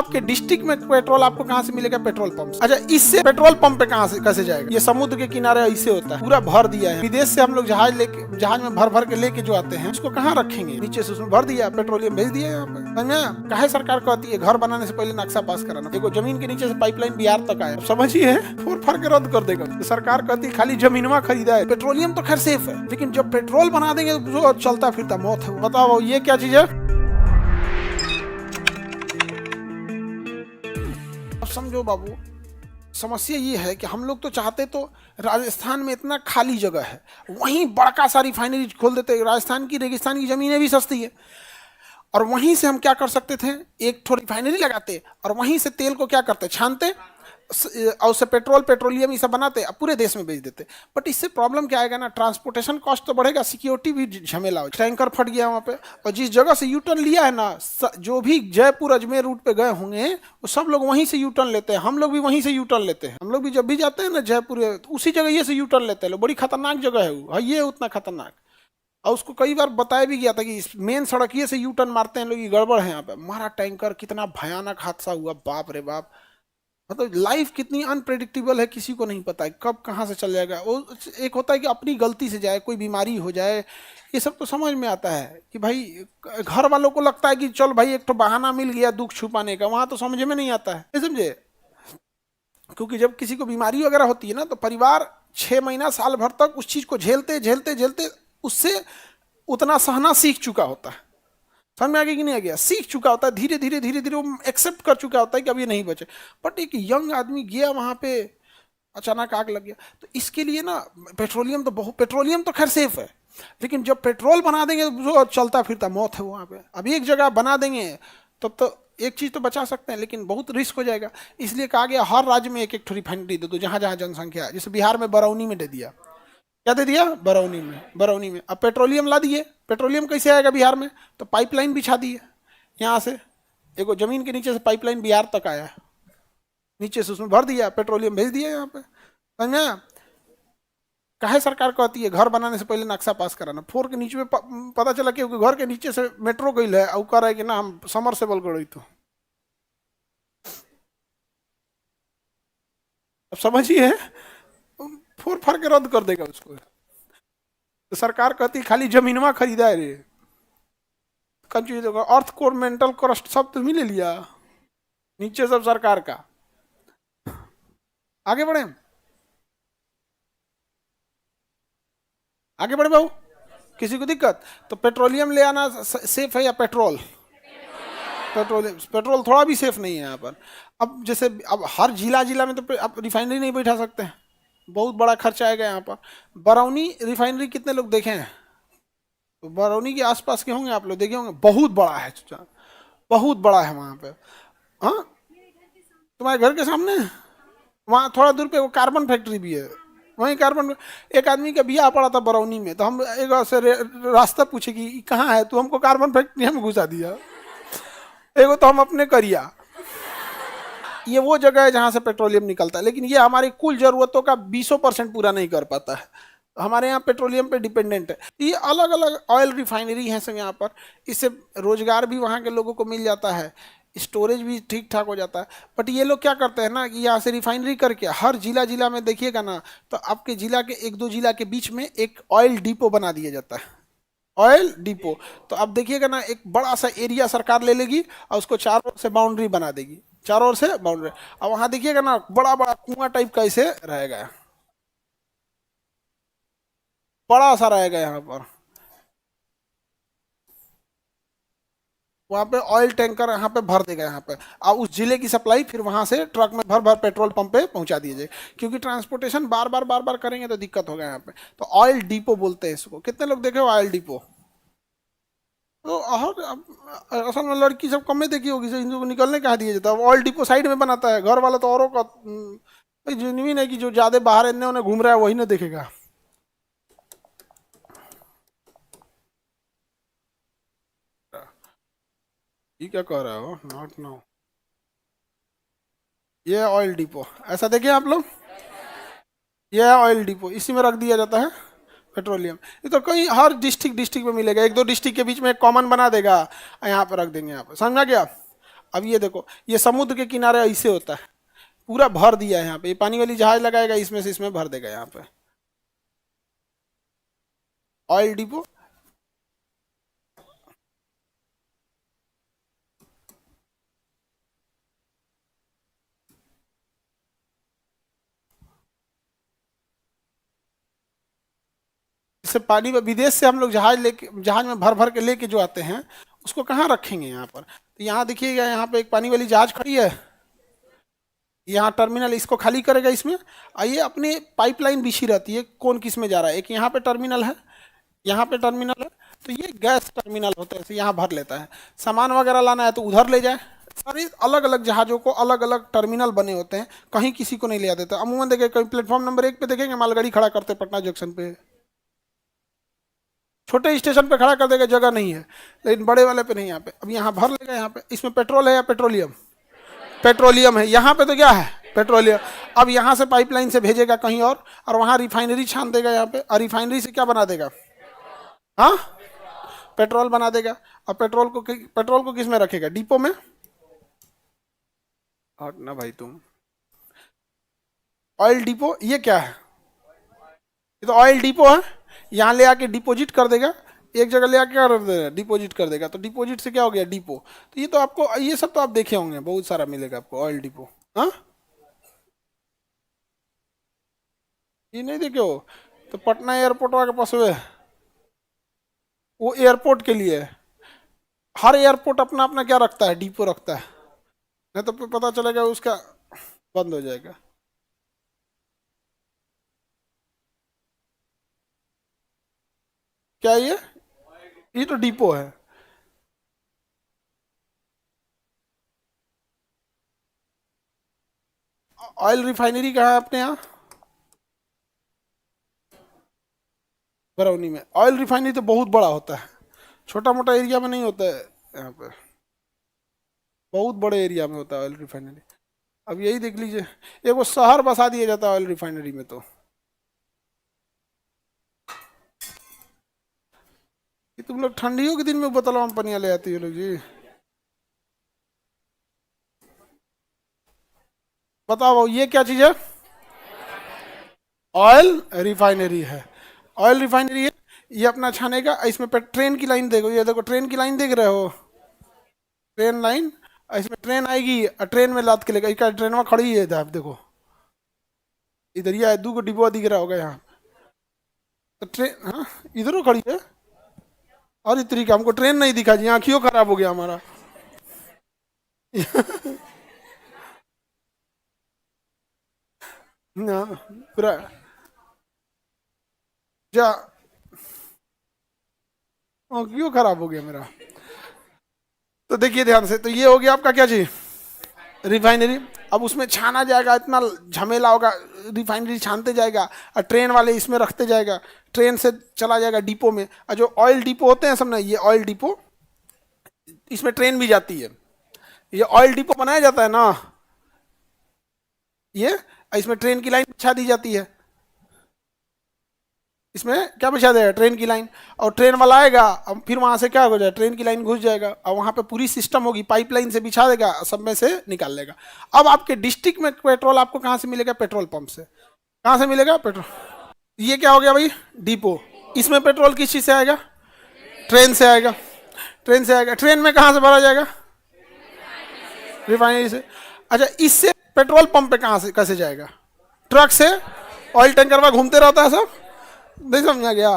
आपके डिस्ट्रिक्ट में पेट्रोल आपको कहाँ से मिलेगा? Petrol pump. अच्छा, इससे पेट्रोल पंप पे कहाँ से कैसे जाएगा? ये समुद्र के किनारे ऐसे होता है, पूरा भर दिया है। विदेश से हम लोग जहाज में भर भर के लेके जो आते हैं उसको कहाँ रखेंगे? नीचे से उसमें भर दिया, पेट्रोलियम भेज दिया यहाँ पे। समझा? काहे सरकार कहती है घर बनाने से पहले नक्शा पास कराना? देखो, जमीन के नीचे से पाइपलाइन बिहार तक आया, समझिए फोर फार के रद्द कर देगा। तो सरकार कहती है खाली जमीनवा खरीदा है। पेट्रोलियम तो खैर सेफ है, लेकिन जब पेट्रोल बना देंगे तो चलता फिरता मौत है। बताओ ये क्या चीज है? समझो बाबू, समस्या ये है कि हम लोग तो चाहते तो राजस्थान में इतना खाली जगह है, वहीं बड़का सा रिफाइनरी खोल देते। राजस्थान की रेगिस्तान की जमीनें भी सस्ती है, और वहीं से हम क्या कर सकते थे, एक ठो रिफाइनरी लगाते और वहीं से तेल को क्या करते, छानते और उससे पेट्रोलियम ये सब बनाते, अब पूरे देश में बेच देते। बट इससे प्रॉब्लम क्या आएगा ना, ट्रांसपोर्टेशन कॉस्ट तो बढ़ेगा, सिक्योरिटी भी झमेला हो। टैंकर फट गया वहाँ पे, और जिस जगह से यूटर्न लिया है ना, जो भी जयपुर अजमेर रूट पे गए होंगे वो सब लोग वहीं से यूटर्न लेते हैं। हम लोग भी वहीं से यूटर्न लेते हैं। हम लोग भी जब भी जाते हैं ना जयपुर, तो उसी जगह ये से यूटर्न लेते हैं लोग। बड़ी खतरनाक जगह है वो, ये उतना खतरनाक। और उसको कई बार बताया भी गया था कि मेन सड़क ये से यू टर्न मारते हैं लोग, ये गड़बड़ है यहाँ पे। मारा टैंकर, कितना भयानक हादसा हुआ, बाप रे बाप। मतलब लाइफ कितनी अनप्रेडिक्टेबल है, किसी को नहीं पता है कब कहाँ से चल जाएगा। वो एक होता है कि अपनी गलती से जाए, कोई बीमारी हो जाए, ये सब तो समझ में आता है कि भाई घर वालों को लगता है कि चल भाई एक तो बहाना मिल गया दुख छुपाने का, वहाँ तो समझ में नहीं आता है, समझे? क्योंकि जब किसी को बीमारी वगैरह होती है ना, तो परिवार 6 महीना साल भर तक उस चीज को झेलते झेलते झेलते उससे उतना सहना सीख चुका होता है। समझ में आ गया कि नहीं आ गया? सीख चुका होता है, धीरे धीरे धीरे धीरे वो एक्सेप्ट कर चुका होता है कि अब ये नहीं बचे। बट एक यंग आदमी गया वहां पे, अचानक आग लग गया। तो इसके लिए ना पेट्रोलियम तो खैर सेफ है, लेकिन जब पेट्रोल बना देंगे तो चलता फिरता मौत है वहां पे। अब एक जगह बना देंगे तब तो एक चीज तो बचा सकते हैं, लेकिन बहुत रिस्क हो जाएगा। इसलिए कहा गया हर राज्य में एक एक रिफाइनरी दे दो, जहां जहां जनसंख्या है। जैसे बिहार में बरौनी में दे दिया, क्या दे दिया? बरौनी में अब पेट्रोलियम ला दिए। पेट्रोलियम कैसे आएगा बिहार में? तो पाइपलाइन बिछा दी है, यहाँ से एक जमीन के नीचे से पाइपलाइन बिहार तक आया, नीचे से उसमें भर दिया, पेट्रोलियम भेज दिया यहाँ पे। समझा? काहे सरकार कहती है घर बनाने से पहले नक्शा पास कराना? फोर के नीचे में पता चला कि घर के नीचे से मेट्रो गई है, और कह रहा है कि ना हम समरसेबल गई। तो अब समझिए, फोर फार के रद्द कर देगा उसको। तो सरकार कहती खाली जमीनवा खरीदा है रे, कंफ्यूज होगा। अर्थ कोर, मेंटल क्रस्ट सब तो मिले लिया, नीचे सब सरकार का। आगे बढ़े, आगे बढ़े बाबू। किसी को दिक्कत? तो पेट्रोलियम ले आना सेफ है या पेट्रोल? पेट्रोल थोड़ा भी सेफ नहीं है यहाँ पर। अब जैसे अब हर जिला जिला में तो आप रिफाइनरी नहीं बैठा सकते हैं, बहुत बड़ा खर्चा आएगा यहाँ पर। बरौनी रिफाइनरी कितने लोग देखे हैं? तो बरौनी के आसपास के होंगे, आप लोग देखे होंगे, बहुत बड़ा है, बहुत बड़ा है वहाँ पे। हाँ, तुम्हारे घर के सामने वहाँ थोड़ा दूर पे वो कार्बन फैक्ट्री भी है, वहीं कार्बन। एक आदमी का बियाह पड़ा था बरौनी में, तो हम एक से रास्ता पूछे कि कहाँ है, तो हमको कार्बन फैक्ट्री में घुसा दिया। एगो तो हम अपने करिया, ये वो जगह है जहाँ से पेट्रोलियम निकलता है, लेकिन ये हमारी कुल जरूरतों का 20% पूरा नहीं कर पाता है। हमारे यहाँ पेट्रोलियम पे डिपेंडेंट है। ये अलग अलग ऑयल रिफाइनरी हैं सब यहाँ पर, इससे रोजगार भी वहाँ के लोगों को मिल जाता है, स्टोरेज भी ठीक ठाक हो जाता है। बट ये लोग क्या करते हैं ना कि यहाँ से रिफाइनरी करके हर जिला जिला में देखिएगा ना, तो आपके जिला के 1-2 जिला के बीच में एक ऑयल डिपो बना दिया जाता है, ऑयल डिपो। तो अब देखिएगा ना, एक बड़ा सा एरिया सरकार ले लेगी और उसको चारों से बाउंड्री बना देगी, चारों ओर से बाउंड्री। अब वहां देखिएगा ना, बड़ा बड़ा कुआं टाइप का ऐसे रहेगा, बड़ा सा रहेगा यहाँ पर। वहां पे ऑयल टैंकर यहाँ पे भर देगा यहाँ पे, और उस जिले की सप्लाई फिर वहां से ट्रक में भर भर पेट्रोल पंप पे पहुंचा दीजिए। क्योंकि ट्रांसपोर्टेशन बार बार करेंगे तो दिक्कत होगा यहाँ पे। तो ऑयल डिपो बोलते हैं इसको। कितने लोग देखे हो ऑयल डिपो? तो असल में लड़की सब कम में देखी होगी, हिंदू को निकलने कहाँ दिया जाता है, ऑयल डिपो साइड में बनाता है। घर वाला तो औरों का जमीन है कि जो ज्यादा बाहर इन्हें उन्हें घूम रहा है वही ना देखेगा। ये क्या कह रहा हो? नॉट नो, ये ऑयल डिपो ऐसा देखिए आप लोग, ये ऑयल डिपो, इसी में रख दिया जाता है पेट्रोलियम। ये तो कहीं हर डिस्ट्रिक्ट में मिलेगा, 1-2 डिस्ट्रिक्ट के बीच में एक कॉमन बना देगा, यहाँ पर रख देंगे, यहाँ पर। समझा गया? अब ये देखो, ये समुद्र के किनारे ऐसे होता है, पूरा भर दिया है यहाँ पे, ये पानी वाली जहाज लगाएगा इसमें से इसमें भर देगा यहाँ पे। ऑयल डिपो, इससे पानी में विदेश से हम लोग जहाज लेके, जहाज में भर भर के लेके जो आते हैं उसको कहाँ रखेंगे यहाँ पर? तो यहाँ देखिएगा, यहाँ पे एक पानी वाली जहाज खड़ी है, यहाँ टर्मिनल इसको खाली करेगा इसमें, आइए अपनी पाइपलाइन बिछी रहती है कौन किस में जा रहा है। एक यहाँ पे टर्मिनल है, यहाँ पे टर्मिनल है, तो ये गैस टर्मिनल होता है, यहाँ भर लेता है। सामान वगैरह लाना है तो उधर ले जाए। सारी अलग अलग जहाज़ों को अलग अलग टर्मिनल बने होते हैं, कहीं किसी को नहीं ले जाते। अमूमन देखें कहीं प्लेटफॉर्म नंबर 1 पे देखेंगे मालगाड़ी खड़ा करते पटना जंक्शन पे, छोटे स्टेशन पे खड़ा कर देगा, जगह नहीं है, लेकिन बड़े वाले पे नहीं। यहाँ पे अब यहाँ भर लेगा, यहाँ पे इसमें पेट्रोल है या पेट्रोलियम? पेट्रोलियम है। यहाँ पे तो क्या है? पेट्रोलियम। अब यहाँ से पाइपलाइन से भेजेगा कहीं और वहाँ रिफाइनरी छान देगा यहाँ पे, और रिफाइनरी से क्या बना देगा? हाँ, पेट्रोल बना देगा। अब पेट्रोल को किस में रखेगा? डिपो में। और ना भाई तुम, ऑयल डिपो, ये क्या है? ये तो ऑयल डिपो है, यहाँ ले आके डिपॉजिट कर देगा, एक जगह ले आके कर देगा, डिपॉजिट कर देगा, तो डिपॉजिट से क्या हो गया? डिपो। तो ये तो आपको, ये सब तो आप देखे होंगे, बहुत सारा मिलेगा आपको ऑयल डिपो। हाँ, ये नहीं देखे हो? तो पटना एयरपोर्ट के पास हुए, वो एयरपोर्ट के लिए है। हर एयरपोर्ट अपना अपना क्या रखता है? डिपो रखता है, नहीं तो पता चलेगा उसका बंद हो जाएगा। क्या ये तो डिपो है। ऑयल रिफाइनरी कहाँ है अपने यहाँ? बरौनी में। ऑयल रिफाइनरी तो बहुत बड़ा होता है, छोटा मोटा एरिया में नहीं होता है, यहाँ पे बहुत बड़े एरिया में होता है ऑयल रिफाइनरी। अब यही देख लीजिए, एक वो शहर बसा दिया जाता है ऑयल रिफाइनरी में। तो ये तुम लोग ठंडियों के दिन में बोतलों में पनिया ले आती हो लोग जी। बताओ ये क्या चीज है? ऑयल रिफाइनरी है। ऑयल रिफाइनरी है, ये अपना छानेगा। इसमें ट्रेन की लाइन देखो, ये देखो ट्रेन की लाइन देख रहे हो? ट्रेन लाइन, इसमें ट्रेन आएगी और ट्रेन में लाद के लेगा। इसका ट्रेन में खड़ी है इधर, आप देखो इधर ही है, 2 डिब्बा दिख रहा होगा यहाँ। तो ट्रेन, हाँ इधरों खड़ी है। और इस तरीके हमको ट्रेन नहीं दिखा जी, आँखियों खराब हो गया हमारा। हाँ, पूरा जा, आँखियों खराब हो गया मेरा। तो देखिए ध्यान से, तो ये हो गया आपका क्या चीज? रिफाइनरी। अब उसमें छाना जाएगा, इतना झमेला होगा, रिफाइनरी छानते जाएगा और ट्रेन वाले इसमें रखते जाएगा, ट्रेन से चला जाएगा डिपो में। और जो ऑयल डिपो होते हैं समझना, ये ऑयल डिपो, इसमें ट्रेन भी जाती है। ये ऑयल डिपो बनाया जाता है ना, ये इसमें ट्रेन की लाइन बिछा दी जाती है। इसमें क्या बिछा देगा? ट्रेन की लाइन। और ट्रेन वाला आएगा, अब फिर वहां से क्या हो जाएगा? ट्रेन की लाइन घुस जाएगा और वहां पे पूरी सिस्टम होगी, पाइपलाइन से बिछा देगा, सब में से निकाल लेगा। अब आपके डिस्ट्रिक्ट में पेट्रोल आपको कहाँ से मिलेगा? पेट्रोल पंप से। कहाँ से मिलेगा? पेट्रोल। ये क्या हो गया भाई? डिपो। इसमें पेट्रोल किस चीज़ से आएगा? ट्रेन से आएगा। ट्रेन से आएगा, ट्रेन में कहाँ से भरा जाएगा? रिफाइनरी से। अच्छा, इससे पेट्रोल पंप पे कहाँ से कैसे जाएगा? ट्रक से। ऑयल टैंकर में घूमते रहता है सब, नहीं समझा गया?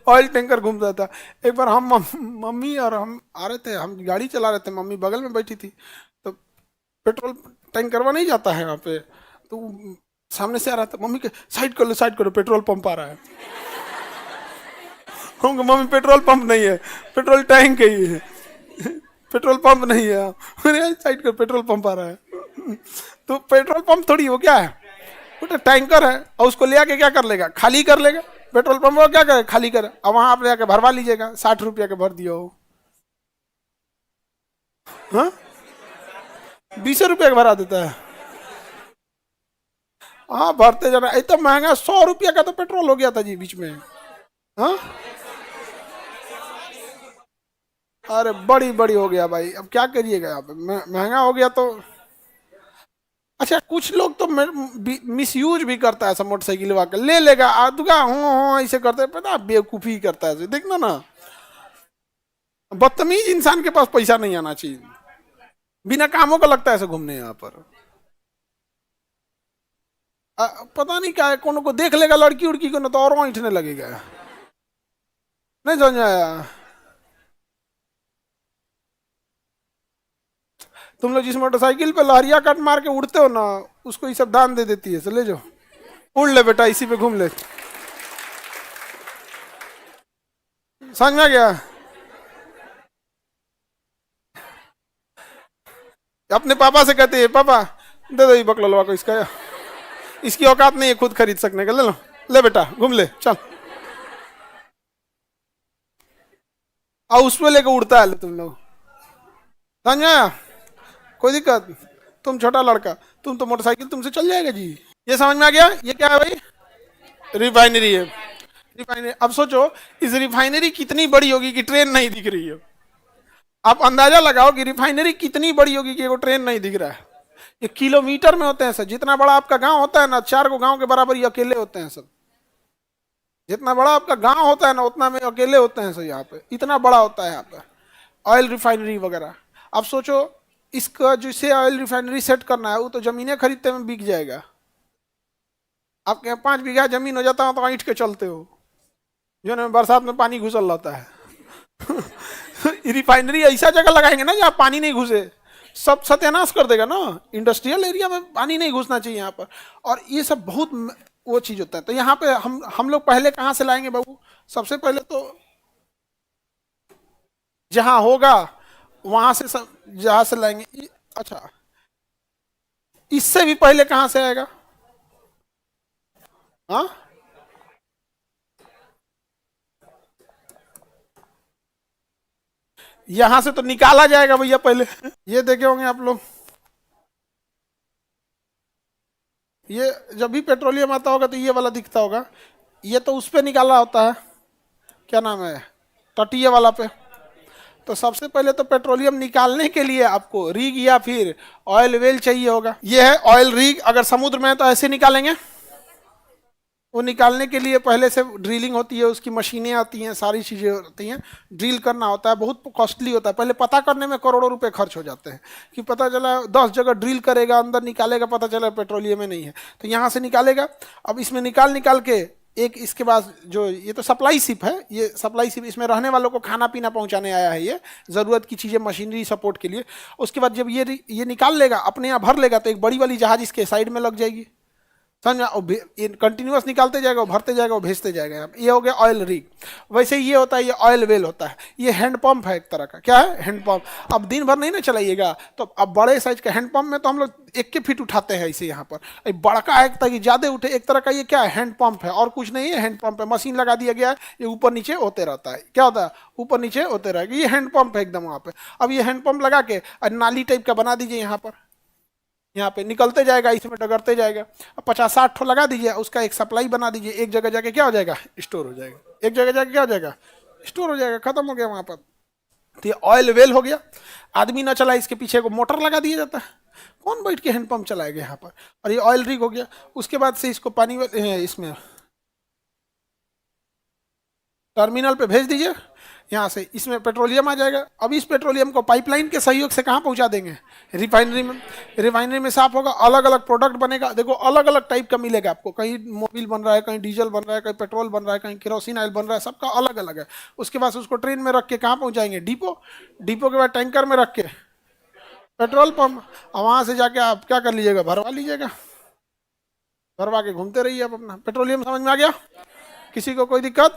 ऑयल टैंकर घूमता था। एक बार हम मम्मी और हम आ रहे थे, हम गाड़ी चला रहे थे, मम्मी बगल में बैठी थी, तो पेट्रोल टैंकर नहीं जाता है वहाँ पे, तो सामने से आ रहा था, मम्मी के साइड कर लो साइड करो, पेट्रोल पंप आ रहा है। हम मम्मी पेट्रोल पंप नहीं है, पेट्रोल टैंक ही है, पेट्रोल पंप नहीं है। साइड कर, पेट्रोल पंप आ रहा है। तो पेट्रोल पंप थोड़ी वो क्या है, वो तो टैंकर है, और उसको ले आके क्या कर लेगा? खाली कर लेगा। पेट्रोल पंप वो क्या करे? खाली करे, और वहां आप ले आके भरवा लीजिएगा, 60 रुपया के भर दियो। हाँ, 20 रुपया का भरा देता है। हाँ, भरते जाना। इतना महंगा, 100 रुपया का तो पेट्रोल हो गया था जी बीच में। हाँ, अरे बड़ी बड़ी हो गया भाई, अब क्या करिएगा, यहाँ पे महंगा हो गया तो। अच्छा कुछ लोग तो मिस यूज भी करता है, सब मोटरसाइकिल वाला ले लेगा आदुगा हो ऐसे करते हैं, पता बेवकूफी करता है, देखना ना। बदतमीज इंसान के पास पैसा नहीं आना चाहिए, बिना कामों का लगता है ऐसे घूमने यहाँ पर। पता नहीं क्या है, कोनो को देख लेगा लड़की उड़की को ना तो और वहां उठने लगेगा। नहीं समझ में आया। तुम लोग जिस मोटरसाइकिल पे लहरिया कट मार के उड़ते हो ना, उसको ये सब दान दे देती है, ले जाओ, उड़ ले बेटा, इसी पे घूम ले। समझ में आ गया। अपने पापा से कहते हैं पापा दे दो ये बकलवा को, इसका इसकी औकात नहीं है खुद खरीद सकने का, ले लो, ले बेटा घूम ले चल। और उसमें लेके उड़ता है तुम लोग, समझ में आया? कोई दिक्कत, तुम छोटा लड़का, तुम तो मोटरसाइकिल तुमसे चल जाएगा जी। ये समझ में आ गया, ये क्या है भाई? रिफाइनरी है। रिफाइनरी, अब सोचो इस रिफाइनरी कितनी बड़ी होगी कि ट्रेन नहीं दिख रही है। आप अंदाजा लगाओ कि रिफाइनरी कितनी बड़ी होगी कि वो ट्रेन नहीं दिख रहा है। ये किलोमीटर में होते हैं सर, जितना बड़ा आपका गांव होता है ना, 4 को गांव के बराबर ये अकेले होते हैं सब। जितना बड़ा आपका गांव होता है ना, उतना में अकेले होते हैं सर, यहाँ पे इतना बड़ा होता है यहाँ पे ऑयल रिफाइनरी वगैरह। अब सोचो इसका जिसे ऑयल रिफाइनरी सेट करना है, वो तो जमीनें खरीदते में बिक जाएगा। आपके यहाँ 5 बीघा जमीन हो जाता है तो ईंट के चलते हो, जो ना बरसात में पानी घुसल रहता है। रिफाइनरी ऐसा जगह लगाएंगे ना जहाँ पानी नहीं घुसे, सब सत्यानाश कर देगा ना। इंडस्ट्रियल एरिया में पानी नहीं घुसना चाहिए यहाँ पर, और ये सब बहुत वो चीज होता है। तो यहाँ पे हम लोग पहले कहाँ से लाएंगे बाबू? सबसे पहले तो जहाँ होगा वहां से सब, जहाँ से लाएंगे अच्छा इससे भी पहले कहाँ से आएगा? हाँ यहां से तो निकाला जाएगा भैया पहले। ये देखे होंगे आप लोग, ये जब भी पेट्रोलियम आता होगा तो ये वाला दिखता होगा, ये तो उस पे निकाला होता है, क्या नाम है, तटीय वाला पे। तो सबसे पहले तो पेट्रोलियम निकालने के लिए आपको रिग या फिर ऑयल वेल चाहिए होगा। ये है ऑयल रिग, अगर समुद्र में है तो ऐसे निकालेंगे। वो निकालने के लिए पहले से ड्रिलिंग होती है, उसकी मशीनें आती हैं, सारी चीज़ें होती हैं, ड्रिल करना होता है, बहुत कॉस्टली होता है। पहले पता करने में करोड़ों रुपए खर्च हो जाते हैं, कि पता चला 10 जगह ड्रिल करेगा, अंदर निकालेगा, पता चला पेट्रोलियम में नहीं है, तो यहाँ से निकालेगा। अब इसमें निकाल निकाल के एक इसके बाद जो ये तो सप्लाई शिप है, ये सप्लाई शिप, इसमें रहने वालों को खाना पीना पहुंचाने आया है, ये ज़रूरत की चीज़ें मशीनरी सपोर्ट के लिए। उसके बाद जब ये निकाल लेगा, अपने यहाँ भर लेगा, तो एक बड़ी वाली जहाज इसके साइड में लग जाएगी, समझा? कंटिन्यूअस निकालते जाएगा, वो भरते जाएगा, वो भेजते जाएगा। ये हो गया ऑयल रिग। वैसे ये होता है, ये ऑयल वेल होता है, ये हैंड पंप है एक तरह का। क्या है? Hand pump. अब दिन भर नहीं ना चलाइएगा, तो अब बड़े साइज के हैंड पंप में तो हम लोग 1 फीट उठाते हैं ऐसे, यहाँ पर बड़का है ताकि ज्यादा उठे, एक तरह का ये क्या है, हैंड पंप है, और कुछ नहीं है। हैंड पंप है, मशीन लगा दिया गया है, ये ऊपर नीचे होते रहता है। क्या होता है? ऊपर नीचे होते रहेगा, ये हैंड पंप है एकदम वहाँ पे। अब ये हैंड पंप लगा के नाली टाइप का बना दीजिए यहाँ पर, यहाँ पे निकलते जाएगा, इसमें डगरते जाएगा। अब 50-60 ठो लगा दीजिए, उसका एक सप्लाई बना दीजिए, एक जगह जाके क्या हो जाएगा, स्टोर हो जाएगा। एक जगह जाके क्या हो जाएगा, स्टोर हो जाएगा, खत्म हो गया वहां पर। तो ये ऑयल वेल हो गया। आदमी ना चला, इसके पीछे को मोटर लगा दिया जाता है, कौन बैठ के हैंडपंप चलाएगा यहाँ पर। और ये ऑयल रिग हो गया। उसके बाद से इसको पानी इसमें टर्मिनल पे भेज दीजिए, यहाँ से इसमें पेट्रोलियम आ जाएगा। अब इस पेट्रोलियम को पाइपलाइन के सहयोग से कहाँ पहुँचा देंगे, रिफाइनरी में। रिफाइनरी में साफ होगा, अलग अलग प्रोडक्ट बनेगा। देखो अलग अलग टाइप का मिलेगा आपको, कहीं मोबिल बन रहा है, कहीं डीजल बन रहा है, कहीं पेट्रोल बन रहा है, कहीं केरोसिन ऑयल बन रहा है, सबका अलग अलग है। उसके बाद उसको ट्रेन में रख के कहाँ पहुँचाएंगे, डिपो। डिपो के बाद टैंकर में रख के पेट्रोल पंप, और वहाँ से जाके आप क्या कर लीजिएगा, भरवा लीजिएगा, भरवा के घूमते रहिए आप अपना। पेट्रोलियम समझ में आ गया? किसी को कोई दिक्कत?